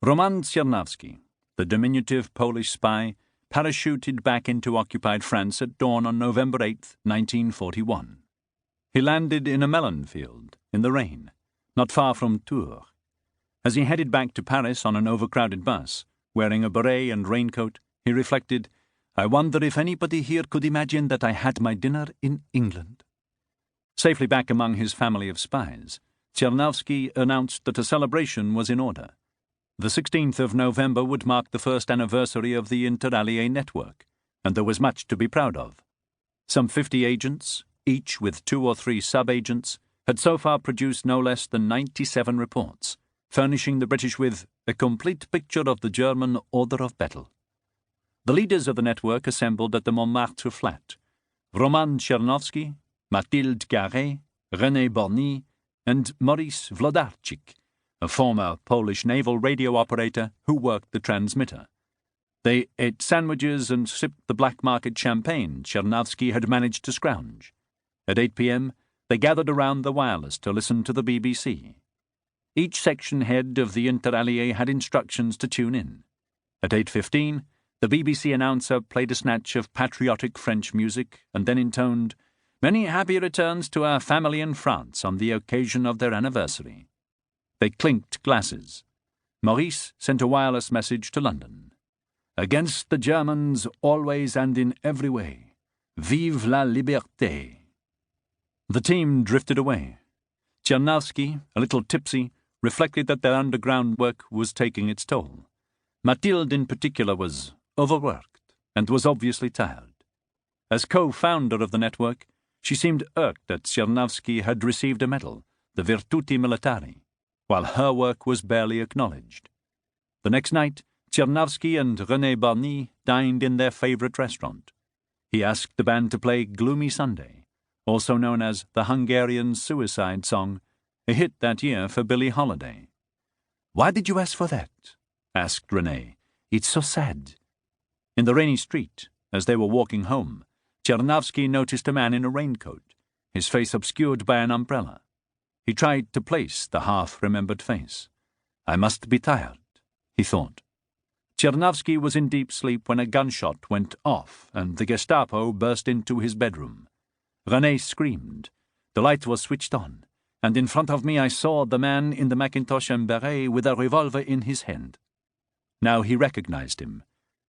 Roman Czerniawski, the diminutive Polish spy, parachuted back into occupied France at dawn on November 8, 1941. He landed in a melon field, in the rain, not far from Tours. As he headed back to Paris on an overcrowded bus, wearing a beret and raincoat, he reflected, "I wonder if anybody here could imagine that I had my dinner in England." Safely back among his family of spies, Czerniawski announced that a celebration was in order. The 16th of November would mark the first anniversary of the Inter-Allié network, and there was much to be proud of. Some 50 agents, each with 2 or 3 sub-agents, had so far produced no less than 97 reports, furnishing the British with a complete picture of the German order of battle. The leaders of the network assembled at the Montmartre flat: Roman Czerniawski, Mathilde Carré, René Borny, and Maurice Wlodarczyk, a former Polish naval radio operator who worked the transmitter. They ate sandwiches and sipped the black market champagne Czerniawski had managed to scrounge. At 8 p.m., they gathered around the wireless to listen to the BBC. Each section head of the Inter-Allié had instructions to tune in. At 8:15, the BBC announcer played a snatch of patriotic French music and then intoned, "Many happy returns to our family in France on the occasion of their anniversary." They clinked glasses. Maurice sent a wireless message to London. "Against the Germans, always and in every way. Vive la liberté." The team drifted away. Czerniawski, a little tipsy, reflected that their underground work was taking its toll. Mathilde in particular was overworked and was obviously tired. As co-founder of the network, she seemed irked that Czerniawski had received a medal, the Virtuti Militari, while her work was barely acknowledged. The next night, Czerniawski and René Borny dined in their favorite restaurant. He asked the band to play Gloomy Sunday, also known as the Hungarian Suicide Song, a hit that year for Billie Holiday. "Why did you ask for that?" asked René. "It's so sad." In the rainy street, as they were walking home, Czerniawski noticed a man in a raincoat, his face obscured by an umbrella. He tried to place the half-remembered face. "I must be tired," he thought. Czerniawski was in deep sleep when a gunshot went off and the Gestapo burst into his bedroom. René screamed. The light was switched on, and in front of me I saw the man in the Macintosh and beret with a revolver in his hand. Now he recognized him.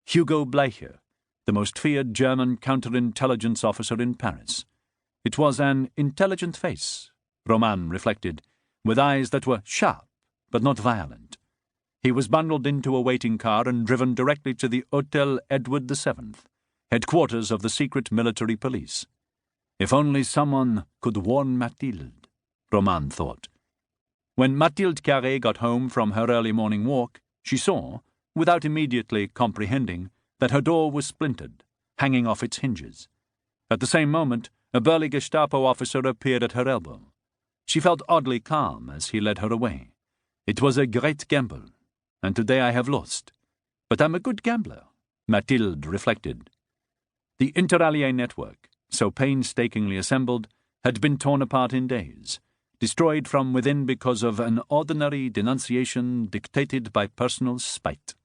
Hugo Bleicher, the most feared German counterintelligence officer in Paris. It was an intelligent face, Roman reflected, with eyes that were sharp but not violent. He was bundled into a waiting car and driven directly to the Hôtel Edward VII, headquarters of the secret military police. If only someone could warn Mathilde, Roman thought. When Mathilde Carré got home from her early morning walk, she saw, without immediately comprehending, that her door was splintered, hanging off its hinges. At the same moment, a burly Gestapo officer appeared at her elbow. She felt oddly calm as he led her away. "It was a great gamble, and today I have lost. But I'm a good gambler," Mathilde reflected. The Inter-Allié network, so painstakingly assembled, had been torn apart in days, destroyed from within because of an ordinary denunciation dictated by personal spite.